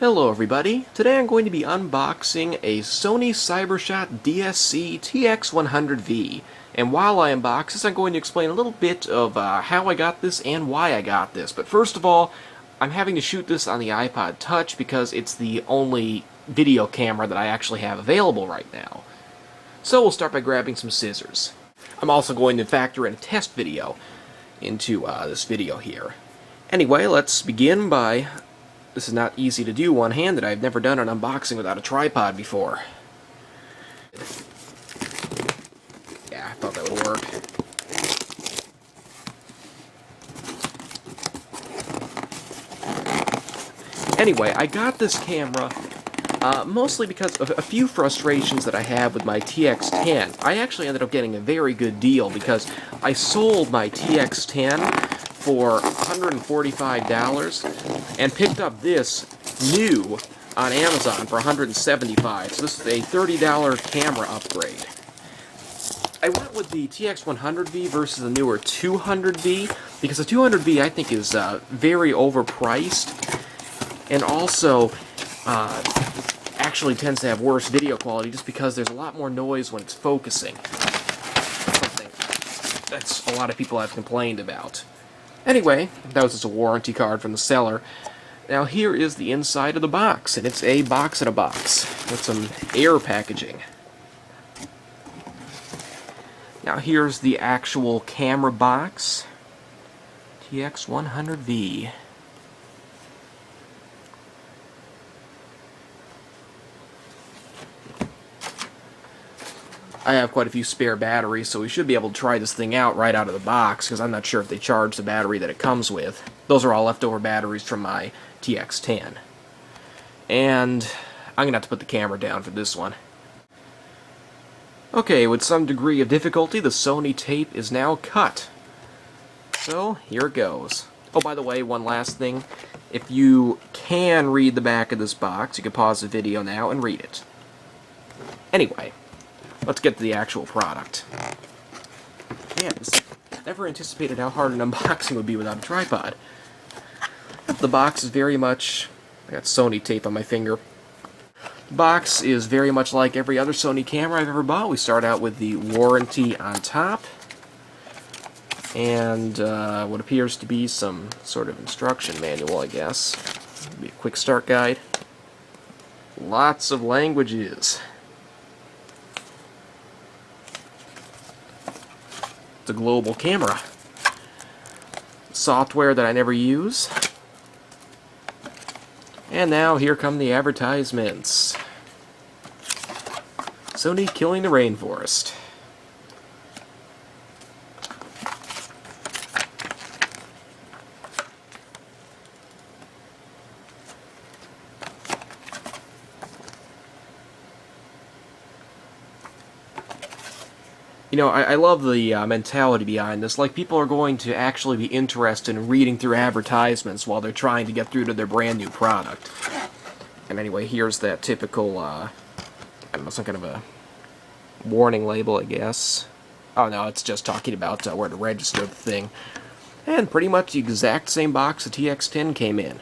Hello everybody, today I'm going to be unboxing a Sony Cybershot DSC-TX100V. And while I unbox this, I'm going to explain a little bit of how I got this and why I got this. But first of all, I'm having to shoot this on the iPod Touch because it's the only video camera that I actually have available right now. So we'll start by grabbing some scissors. I'm also going to factor in a test video into this video here. Anyway, let's begin by... This is not easy to do one-handed. I've never done an unboxing without a tripod before. Yeah, I thought that would work. Anyway, I got this camera mostly because of a few frustrations that I have with my TX10. I actually ended up getting a very good deal because I sold my TX10 for $145 and picked up this new on Amazon for $175. So this is a $30 camera upgrade. I went with the TX100V versus the newer 200V because the 200V I think is very overpriced and also actually tends to have worse video quality just because there's a lot more noise when it's focusing. Something that's a lot of people have complained about. Anyway, that was just a warranty card from the seller. Now here is the inside of the box, and it's a box in a box with some air packaging. Now here's the actual camera box, TX100V. I have quite a few spare batteries, so we should be able to try this thing out right out of the box, because I'm not sure if they charge the battery that it comes with. Those are all leftover batteries from my TX10. And I'm going to have to put the camera down for this one. Okay, with some degree of difficulty, the Sony tape is now cut. So, here it goes. Oh, by the way, one last thing. If you can read the back of this box, you can pause the video now and read it. Anyway. Let's get to the actual product. Man, never anticipated how hard an unboxing would be without a tripod. The box is very much... I got Sony tape on my finger. The box is very much like every other Sony camera I've ever bought. We start out with the warranty on top. And what appears to be some sort of instruction manual, I guess. It'll be a quick start guide. Lots of languages. It's a global camera. Software that I never use. And now here come the advertisements. Sony killing the rainforest. You know, I love the mentality behind this. Like, people are going to actually be interested in reading through advertisements while they're trying to get through to their brand new product. And anyway, here's that typical, I don't know, some kind of a warning label, I guess. Oh no, it's just talking about where to register the thing. And pretty much the exact same box the TX10 came in.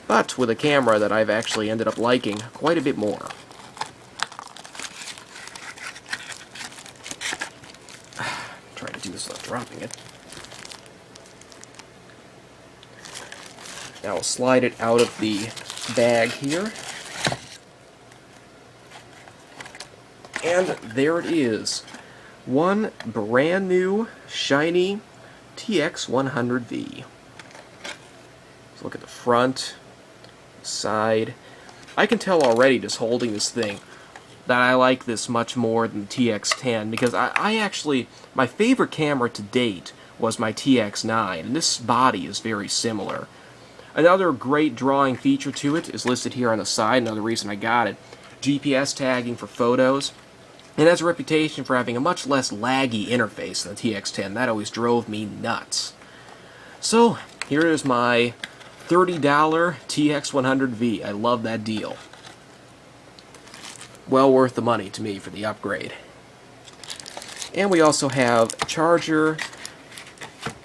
But with a camera that I've actually ended up liking quite a bit more. Try to do this without dropping it. Now we'll slide it out of the bag here. And there it is. One brand new, shiny TX100V. Let's look at the front, side. I can tell already just holding this thing that I like this much more than the TX10 because I actually, my favorite camera to date was my TX9, and this body is very similar. Another great drawing feature to it is listed here on the side, another reason I got it. GPS tagging for photos. It has a reputation for having a much less laggy interface than the TX10. That always drove me nuts. So, here is my $30 TX100V. I love that deal. Well worth the money to me for the upgrade. And we also have a charger.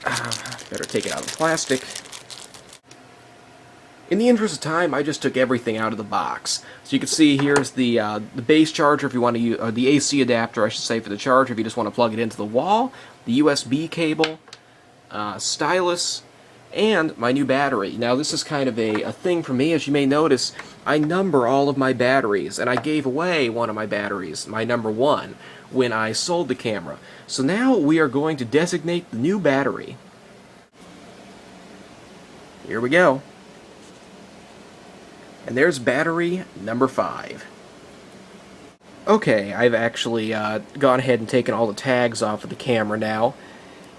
Better take it out of the plastic. In the interest of time, I just took everything out of the box. So you can see here's the base charger if you want to use, or the AC adapter, I should say, for the charger if you just want to plug it into the wall, the USB cable, stylus, and my new battery. Now this is kind of a thing for me. As you may notice, I number all of my batteries, and I gave away one of my batteries, my number 1, when I sold the camera. So now we are going to designate the new battery. Here we go. And there's battery number 5. Okay, I've actually gone ahead and taken all the tags off of the camera now.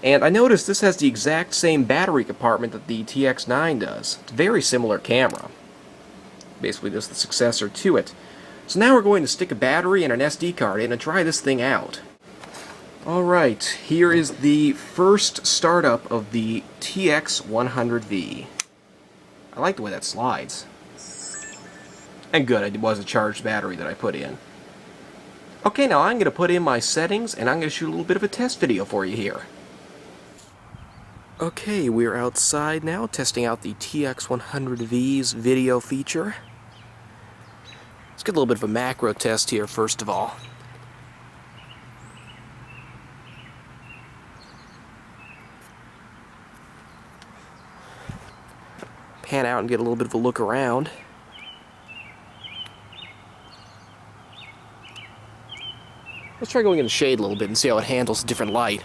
And I noticed this has the exact same battery compartment that the TX9 does. It's a very similar camera. Basically just the successor to it. So now we're going to stick a battery and an SD card in and try this thing out. Alright, here is the first startup of the TX100V. I like the way that slides. And good, it was a charged battery that I put in. Okay, now I'm going to put in my settings, and I'm going to shoot a little bit of a test video for you here. Okay, we're outside now, testing out the TX100V's video feature. Let's get a little bit of a macro test here, first of all. Pan out and get a little bit of a look around. Let's try going in the shade a little bit and see how it handles different light.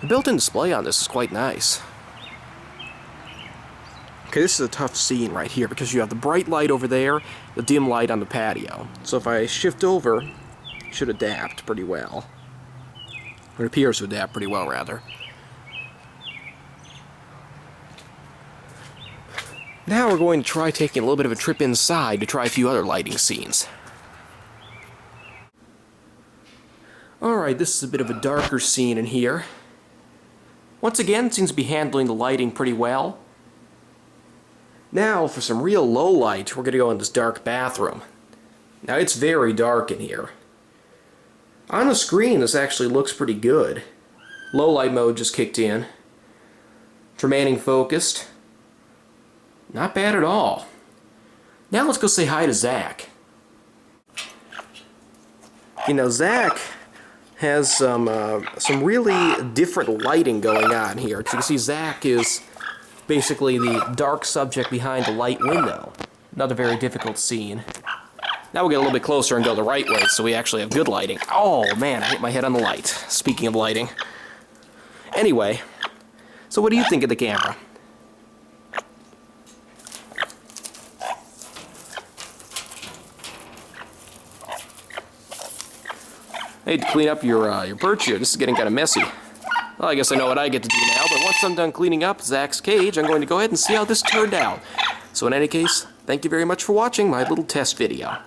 The built-in display on this is quite nice. Okay, this is a tough scene right here because you have the bright light over there, the dim light on the patio. So if I shift over, it should adapt pretty well. Or it appears to adapt pretty well, rather. Now we're going to try taking a little bit of a trip inside to try a few other lighting scenes. Alright, this is a bit of a darker scene in here. Once again, it seems to be handling the lighting pretty well. Now, for some real low light, we're going to go in this dark bathroom. Now, it's very dark in here. On the screen, this actually looks pretty good. Low light mode just kicked in. It's remaining focused. Not bad at all. Now let's go say hi to Zach. You know, Zach has some really different lighting going on here. As you can see, Zach is basically the dark subject behind the light window. Another very difficult scene. Now we'll get a little bit closer and go the right way so we actually have good lighting. Oh man, I hit my head on the light. Speaking of lighting. Anyway, so what do you think of the camera? I hate to clean up your perch here. This is getting kind of messy. Well, I guess I know what I get to do now, but once I'm done cleaning up Zach's cage, I'm going to go ahead and see how this turned out. So in any case, thank you very much for watching my little test video.